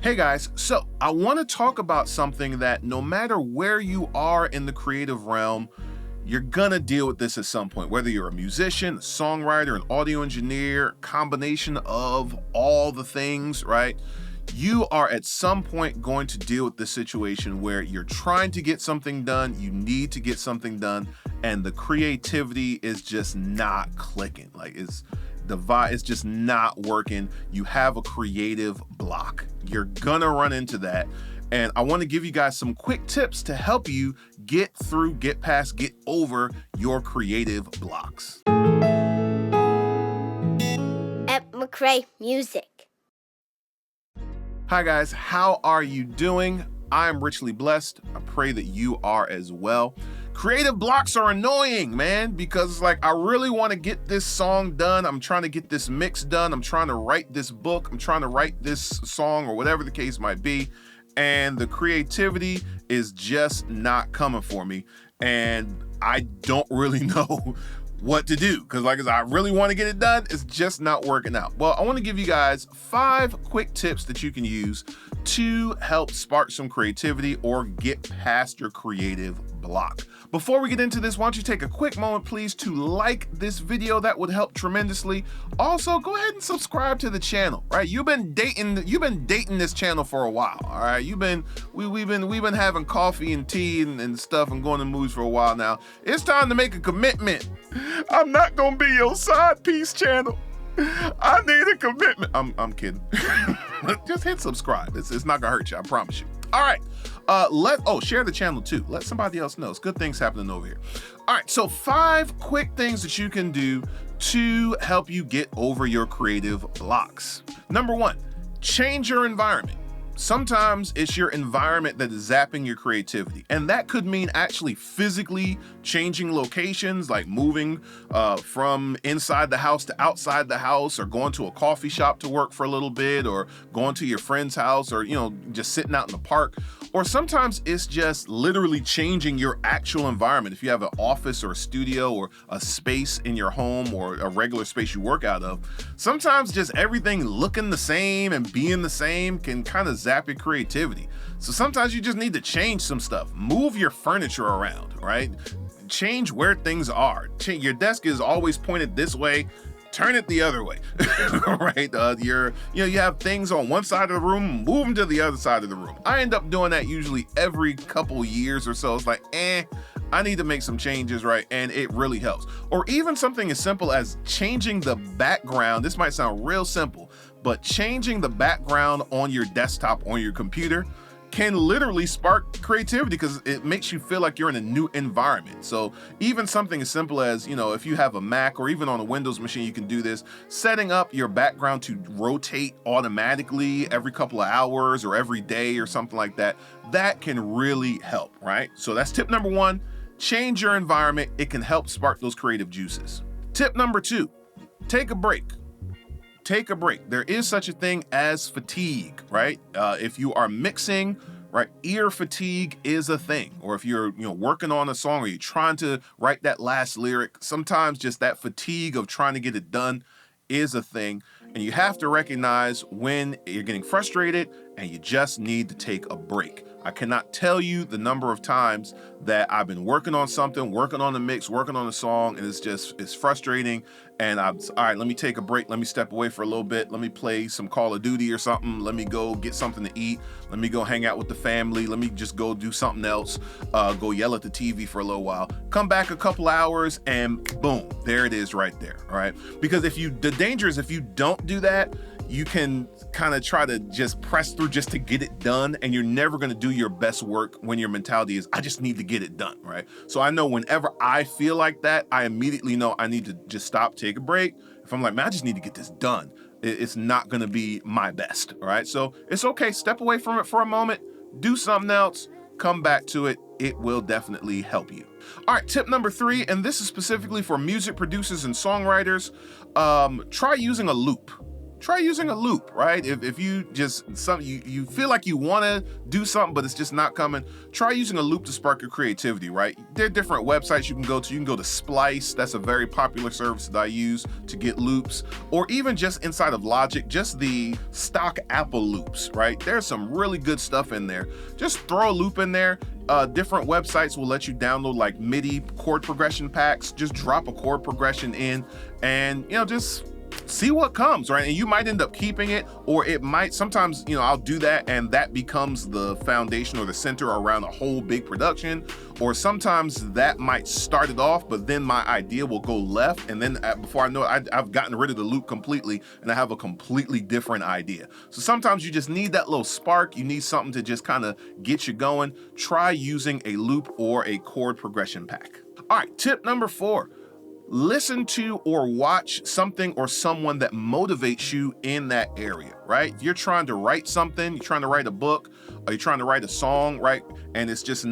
Hey guys, so I want to talk about something that no matter where you are in the creative realm, you're gonna deal with this at some point. Whether you're a musician, a songwriter, an audio engineer, combination of all the things, right? You are at some point going to deal with the situation where you're trying to get something done, you need to get something done, and the creativity is just not clicking. Like the vibe is just not working. You have a creative block. You're gonna run into that. And I want to give you guys some quick tips to help you get through, get past, get over your creative blocks. At McCray Music. Hi guys, how are you doing? I'm richly blessed. I pray that you are as well. Creative blocks are annoying, man, because it's like I really want to get this song done. I'm trying to get this mix done. I'm trying to write this book. I'm trying to write this song or whatever the case might be. And the creativity is just not coming for me. And I don't really know what to do because like I really want to get it done. It's just not working out. Well, I want to give you guys 5 quick tips that you can use to help spark some creativity or get past your creative block. Before we get into this, why don't you take a quick moment, please, to like this video. That would help tremendously. Also, go ahead and subscribe to the channel, right? You've been dating this channel for a while, all right? We've been having coffee and tea and stuff and going to movies for a while now. It's time to make a commitment. I'm not gonna be your side piece channel. I need a commitment. I'm kidding. Just hit subscribe. It's not gonna hurt you, I promise you. All right. Share the channel too. Let somebody else know. It's good things happening over here. All right, so 5 quick things that you can do to help you get over your creative blocks. Number 1, change your environment. Sometimes it's your environment that is zapping your creativity. And that could mean actually physically changing locations, like moving from inside the house to outside the house, or going to a coffee shop to work for a little bit, or going to your friend's house, or just sitting out in the park. Or sometimes it's just literally changing your actual environment. If you have an office or a studio or a space in your home or a regular space you work out of, sometimes just everything looking the same and being the same can kind of zap your creativity. So sometimes you just need to change some stuff. Move your furniture around, right? Change where things are. Your desk is always pointed this way. Turn it the other way, right? You have things on one side of the room, move them to the other side of the room. I end up doing that usually every couple years or so. It's like, I need to make some changes, right? And it really helps. Or even something as simple as changing the background. This might sound real simple, but changing the background on your desktop, on your computer, can literally spark creativity because it makes you feel like you're in a new environment. So even something as simple as, if you have a Mac or even on a Windows machine, you can do this. Setting up your background to rotate automatically every couple of hours or every day or something like that, that can really help, right? So that's tip number 1, change your environment. It can help spark those creative juices. Tip number 2, take a break. Take a break. There is such a thing as fatigue, right? If you are mixing, right, ear fatigue is a thing. Or if you're, working on a song or you're trying to write that last lyric, sometimes just that fatigue of trying to get it done is a thing. And you have to recognize when you're getting frustrated and you just need to take a break. I cannot tell you the number of times that I've been working on something, working on a mix, working on a song, and it's frustrating. And all right, let me take a break. Let me step away for a little bit. Let me play some Call of Duty or something. Let me go get something to eat. Let me go hang out with the family. Let me just go do something else. Go yell at the TV for a little while. Come back a couple hours and boom, there it is right there, all right? Because the danger is if you don't do that, you can kind of try to just press through just to get it done, and you're never going to do your best work when your mentality is, I just need to get it done, right? So I know whenever I feel like that, I immediately know I need to just stop, take a break. If I'm like, man, I just need to get this done, it's not going to be my best, all right? So it's okay, step away from it for a moment, do something else, come back to it. It will definitely help you. All right, tip number 3, and this is specifically for music producers and songwriters. Try using a loop. try using a loop, right? If you just you feel like you want to do something, but it's just not coming, try using a loop to spark your creativity, right? There are different websites you can go to. You can go to Splice. That's a very popular service that I use to get loops, or even just inside of Logic, just the stock Apple loops, right? There's some really good stuff in there. Just throw a loop in there. Different websites will let you download like MIDI chord progression packs. Just drop a chord progression in and, just see what comes, right? And you might end up keeping it, or it might, sometimes, I'll do that and that becomes the foundation or the center around a whole big production. Or sometimes that might start it off, but then my idea will go left. And then before I know it, I've gotten rid of the loop completely and I have a completely different idea. So sometimes you just need that little spark. You need something to just kind of get you going. Try using a loop or a chord progression pack. All right, tip number 4. Listen to or watch something or someone that motivates you in that area, right? If you're trying to write something, you're trying to write a book, or you're trying to write a song, right? And it's just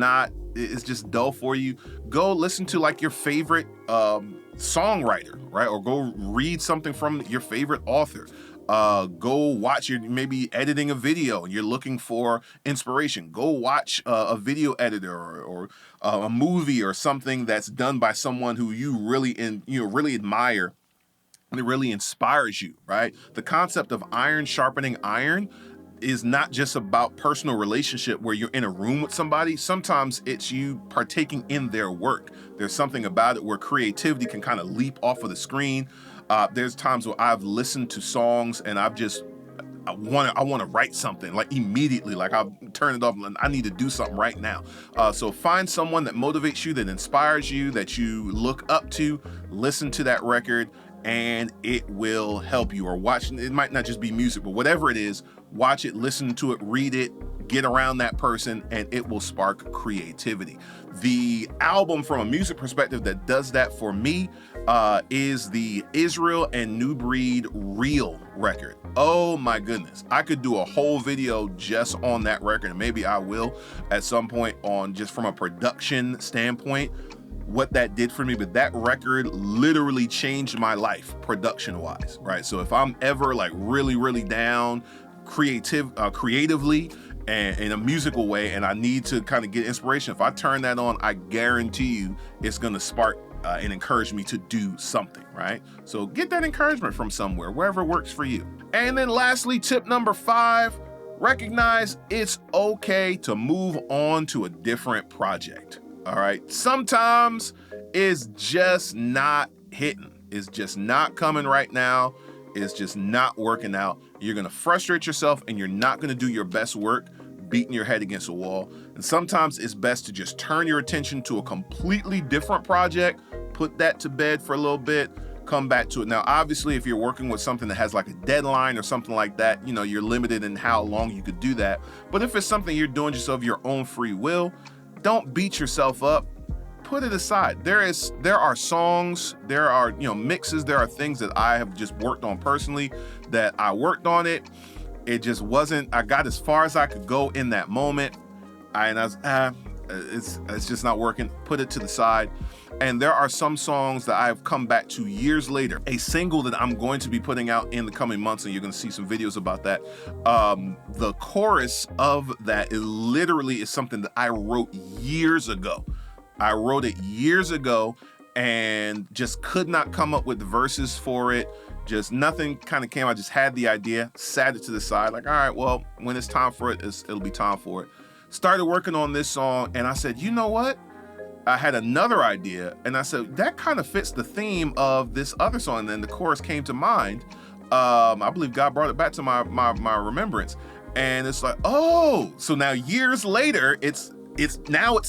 dull for you. Go listen to like your favorite songwriter, right? Or go read something from your favorite author. Go watch, you're maybe editing a video and you're looking for inspiration. Go watch a video editor or a movie or something that's done by someone who you really admire and it really inspires you, right? The concept of iron sharpening iron is not just about personal relationship where you're in a room with somebody. Sometimes it's you partaking in their work. There's something about it where creativity can kind of leap off of the screen. There's times where I've listened to songs and I want to write something like immediately, like I'll turn it off and I need to do something right now. So find someone that motivates you, that inspires you, that you look up to, listen to that record, and it will help you. Or watch, it might not just be music, but whatever it is, watch it, listen to it, read it, get around that person, and it will spark creativity. The album from a music perspective that does that for me is the Israel and New Breed Real record. Oh my goodness. I could do a whole video just on that record, and maybe I will at some point on just from a production standpoint, what that did for me. But that record literally changed my life production wise, right? So if I'm ever like really, really down creatively and in a musical way, and I need to kind of get inspiration, if I turn that on, I guarantee you it's going to spark and encourage me to do something, right? So get that encouragement from somewhere, wherever works for you. And then lastly, tip number 5, recognize it's okay to move on to a different project. All right. Sometimes it's just not hitting. It's just not coming right now. It's just not working out. You're going to frustrate yourself and you're not going to do your best work beating your head against a wall. And sometimes it's best to just turn your attention to a completely different project, put that to bed for a little bit, come back to it. Now, obviously, if you're working with something that has like a deadline or something like that, you're limited in how long you could do that. But if it's something you're doing just of your own free will, don't beat yourself up. Put it aside. There are songs, there are mixes, there are things that I have just worked on personally that I worked on it. It just wasn't. I got as far as I could go in that moment, and I was it's just not working. Put it to the side. And there are some songs that I've come back to years later. A single that I'm going to be putting out in the coming months, and you're going to see some videos about that. The chorus of that is something that I wrote years ago. I wrote it years ago and just could not come up with the verses for it. Just nothing kind of came. I just had the idea, sat it to the side, like, all right, well, when it's time for it, it'll be time for it. Started working on this song, and I said, you know what? I had another idea, and I said, that kind of fits the theme of this other song. And then the chorus came to mind. I believe God brought it back to my remembrance. And it's like, oh, so now years later, it's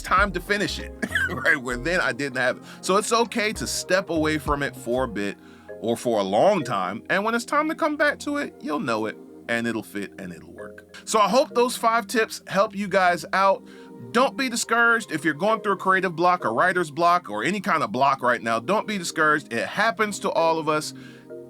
time to finish it, right? Where then I didn't have it. So it's okay to step away from it for a bit or for a long time. And when it's time to come back to it, you'll know it and it'll fit and it'll work. So I hope those 5 tips help you guys out. Don't be discouraged if you're going through a creative block, a writer's block, or any kind of block right now. Don't be discouraged. It happens to all of us.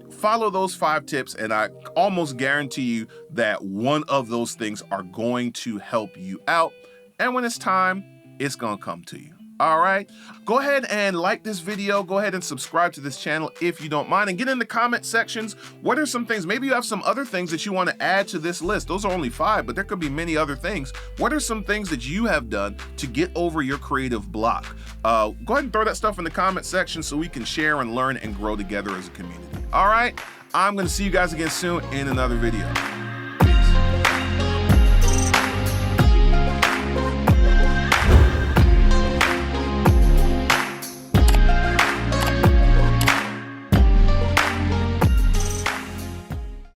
Follow those 5 tips, and I almost guarantee you that one of those things are going to help you out. And when it's time, it's going to come to you. All right, go ahead and like this video. Go ahead and subscribe to this channel if you don't mind, and get in the comment sections. What are some things, maybe you have some other things that you want to add to this list. Those are only 5, but there could be many other things. What are some things that you have done to get over your creative block? Go ahead and throw that stuff in the comment section so we can share and learn and grow together as a community. All right, I'm going to see you guys again soon in another video.